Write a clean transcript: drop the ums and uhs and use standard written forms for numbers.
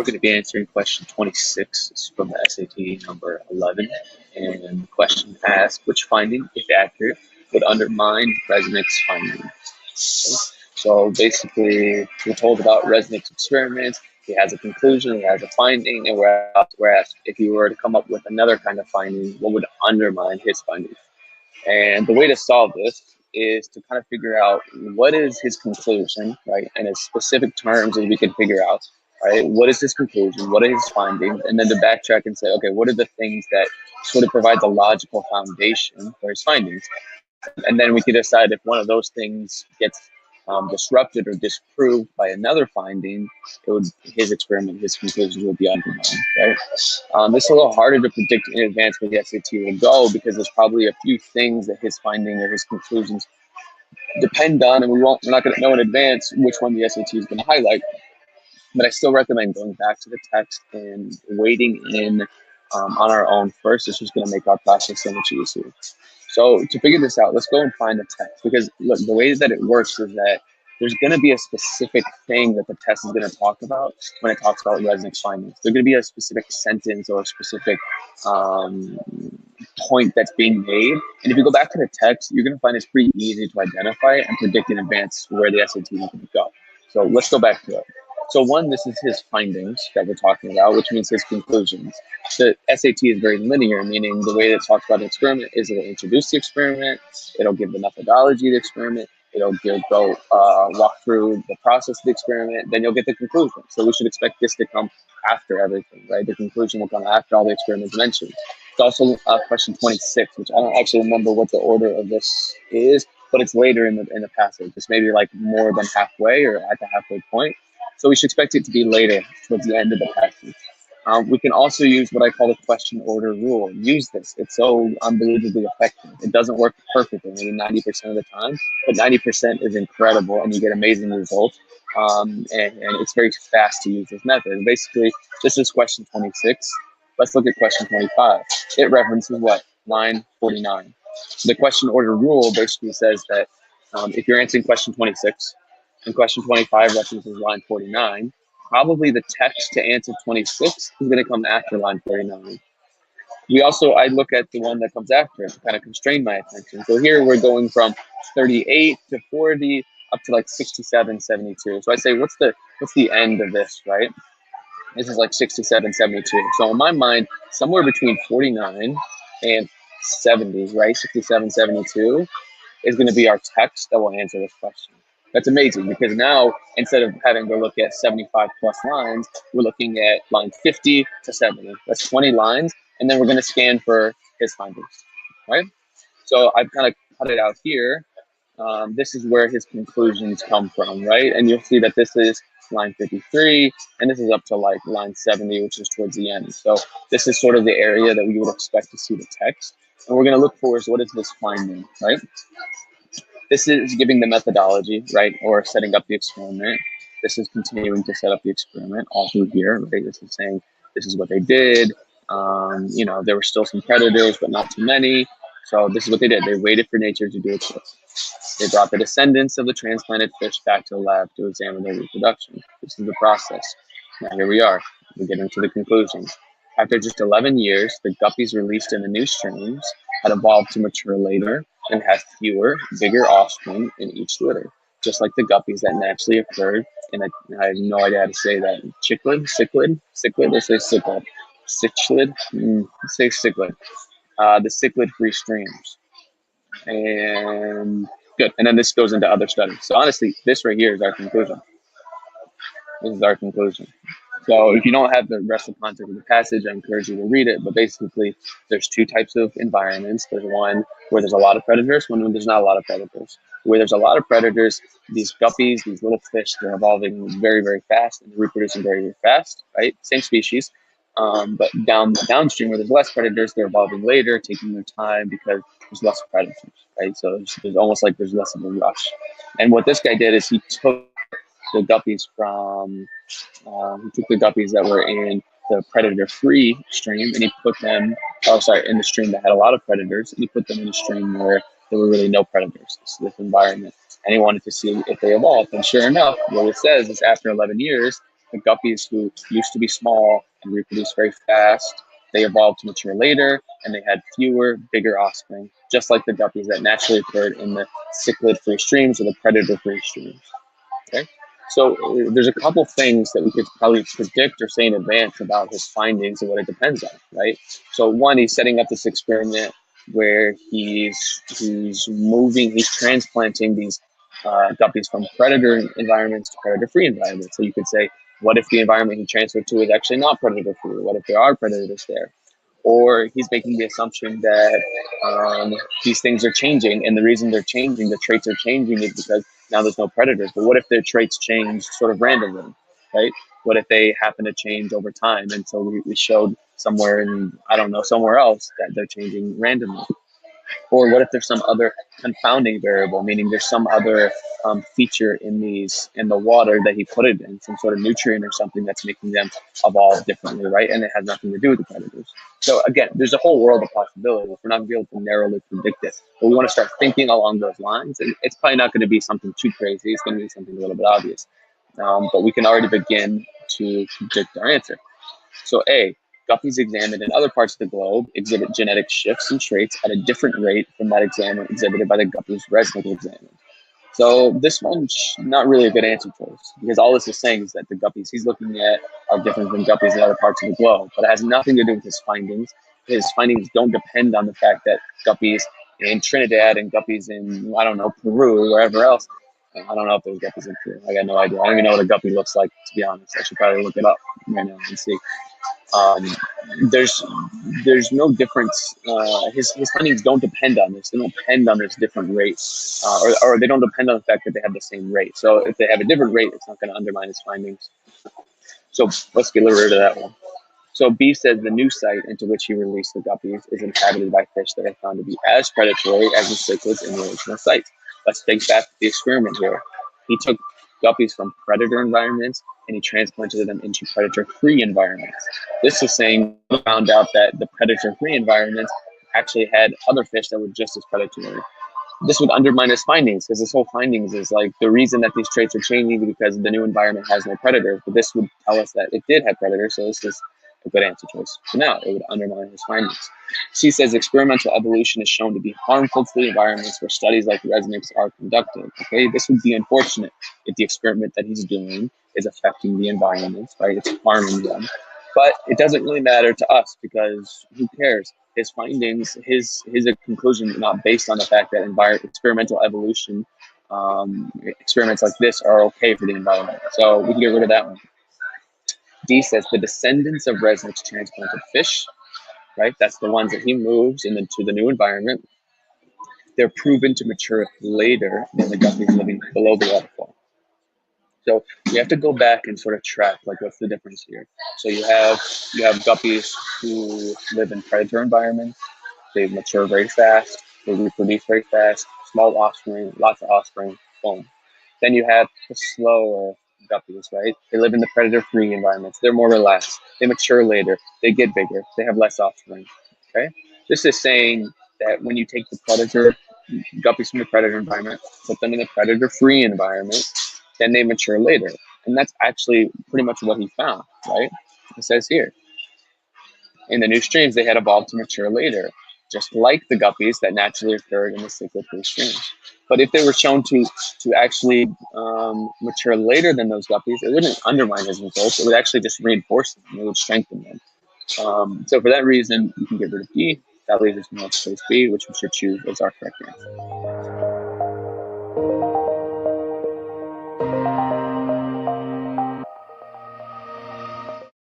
going to be answering question 26. It's from the SAT number 11. And the question asks, which finding, if accurate, would undermine Reznick's finding? Okay. So basically, we're told about Reznick's experiments. He has a conclusion, he has a finding, and we're asked if you were to come up with another kind of finding, what would undermine his findings? And the way to solve this is to kind of figure out what is his conclusion, right? And as specific terms as we can figure out, right? What is his conclusion? What are his findings? And then to backtrack and say, okay, what are the things that sort of provide the logical foundation for his findings? And then we can decide if one of those things gets disrupted or disproved by another finding, his experiment, his conclusions will be undermined, right? This is a little harder to predict in advance where the SAT will go because there's probably a few things that his finding or his conclusions depend on, and we're not going to know in advance which one the SAT is going to highlight. But I still recommend going back to the text and wading in on our own first. It's just going to make our process so much easier. So to figure this out, let's go and find the text, because look, the way that it works is that there's going to be a specific thing that the test is going to talk about when it talks about Reznick's findings. There's going to be a specific sentence or a specific point that's being made. And if you go back to the text, you're going to find it's pretty easy to identify and predict in advance where the SAT is going to go. So let's go back to it. So one, this is his findings that we're talking about, which means his conclusions. The SAT is very linear, meaning the way that it talks about an experiment is it'll introduce the experiment, it'll give the methodology of the experiment, it'll walk through the process of the experiment, then you'll get the conclusion. So we should expect this to come after everything, right? The conclusion will come after all the experiments mentioned. It's also question 26, which I don't actually remember what the order of this is, but it's later in the passage. It's maybe like more than halfway or at the halfway point. So we should expect it to be later, towards the end of the passage. We can also use what I call the question order rule. Use this. It's so unbelievably effective. It doesn't work perfectly, maybe 90% of the time, but 90% is incredible, and you get amazing results. And it's very fast to use this method. And basically, this is question 26. Let's look at question 25. It references what? Line 49. So the question order rule basically says that if you're answering question 26, and question 25 references line 49, probably the text to answer 26 is going to come after line 49. I look at the one that comes after it to kind of constrain my attention. So here we're going from 38 to 40 up to like 67, 72. So I say, what's the end of this, right? This is like 67, 72. So in my mind, somewhere between 49 and 70, right? 67, 72 is going to be our text that will answer this question. That's amazing, because now instead of having to look at 75 plus lines, we're looking at line 50 to 70. That's 20 lines, and then we're going to scan for his findings, right? So I've kind of cut it out here. This is where his conclusions come from, right? And you'll see that this is line 53, and this is up to like line 70, which is towards the end. So this is sort of the area that we would expect to see the text. And we're going to look for is what is this finding, right? This is giving the methodology, right, or setting up the experiment. This is continuing to set up the experiment all through here, right? This is saying this is what they did. There were still some predators, but not too many. So this is what they did. They waited for nature to do its work. They brought the descendants of the transplanted fish back to the lab to examine their reproduction. This is the process. Now here we are. We're getting to the conclusion. After just 11 years, the guppies released in the new streams had evolved to mature later and have fewer, bigger offspring in each litter, just like the guppies that naturally occurred. And I have no idea how to say that. Cichlid, let's say cichlid. Say cichlid. The cichlid-free streams. And good. And then this goes into other studies. So honestly, this right here is our conclusion. This is our conclusion. So if you don't have the rest of the content of the passage, I encourage you to read it. But basically, there's two types of environments. There's one where there's a lot of predators, one where there's not a lot of predators. Where there's a lot of predators, these guppies, these little fish, they're evolving very, very fast and reproducing very, very fast, right? Same species. But downstream where there's less predators, they're evolving later, taking their time because there's less predators, right? So there's almost like there's less of a rush. And what this guy did is he took the guppies that were in the predator-free stream, and he put them, in the stream that had a lot of predators, and he put them in a stream where there were really no predators, this environment. And he wanted to see if they evolved. And sure enough, what it says is after 11 years, the guppies who used to be small and reproduce very fast, they evolved to mature later, and they had fewer, bigger offspring, just like the guppies that naturally occurred in the cichlid-free streams or the predator-free streams. Okay, so there's a couple things that we could probably predict or say in advance about his findings and what it depends on, right? So one, he's setting up this experiment where he's transplanting these guppies from predator environments to predator-free environments. So you could say, what if the environment he transferred to is actually not predator-free? What if there are predators there? Or he's making the assumption that these things are changing, and the reason they're changing, the traits are changing, is because now there's no predators. But what if their traits change sort of randomly, right? What if they happen to change over time? And so we showed somewhere in, I don't know, somewhere else that they're changing randomly. Or what if there's some other confounding variable, meaning there's some other feature in the water that he put it in, some sort of nutrient or something that's making them evolve differently, right? And it has nothing to do with the predators. So again, there's a whole world of possibilities. We're not going to be able to narrowly predict it, but we want to start thinking along those lines. And it's probably not going to be something too crazy. It's going to be something a little bit obvious. But we can already begin to predict our answer. So A, guppies examined in other parts of the globe exhibit genetic shifts and traits at a different rate from that exhibited by the guppies Reznick examined. So this one's not really a good answer choice, because all this is saying is that the guppies he's looking at are different from guppies in other parts of the globe, but it has nothing to do with his findings. His findings don't depend on the fact that guppies in Trinidad and guppies in, I don't know, Peru or wherever else. I don't know if there's guppies in Peru. I got no idea. I don't even know what a guppy looks like, to be honest. I should probably look it up right now and see. There's no difference. His findings don't depend on this. They don't depend on this different rate, or they don't depend on the fact that they have the same rate. So if they have a different rate, it's not going to undermine his findings. So let's get rid of that one. So B says the new site into which he released the guppies is inhabited by fish that are found to be as predatory as the cichlids in the original site. Let's take back the experiment here. He took guppies from predator environments and he transplanted them into predator-free environments. This is saying we found out that the predator-free environments actually had other fish that were just as predatory. This would undermine his findings, because his whole findings is like the reason that these traits are changing is because the new environment has no predators. But this would tell us that it did have predators, so this is a good answer choice. So now it would undermine his findings. She says experimental evolution is shown to be harmful to the environments where studies like Reznick's are conducted. Okay, this would be unfortunate if the experiment that he's doing is affecting the environment, right? It's harming them. But it doesn't really matter to us, because who cares? His findings, his conclusion, not based on the fact that experimental evolution, experiments like this are okay for the environment. So we can get rid of that one. D says the descendants of Reznick's transplanted fish, right? That's the ones that he moves into the new environment. They're proven to mature later than the guppies living below the waterfall. So you have to go back and sort of track, like, what's the difference here? So you have guppies who live in predator environments. They mature very fast. They reproduce very fast. Small offspring, lots of offspring. Boom. Then you have the slower guppies, right? They live in the predator-free environments. They're more relaxed. They mature later. They get bigger. They have less offspring. Okay. This is saying that when you take the predator guppies from the predator environment, put them in the predator-free environment, then they mature later. And that's actually pretty much what he found, right? It says here, in the new streams, they had evolved to mature later, just like the guppies that naturally occurred in the cichlid-free streams. But if they were shown to actually mature later than those guppies, it wouldn't undermine his results. It would actually just reinforce them. It would strengthen them. So for that reason, you can get rid of D. That leaves us with choice B, which we should choose as our correct answer.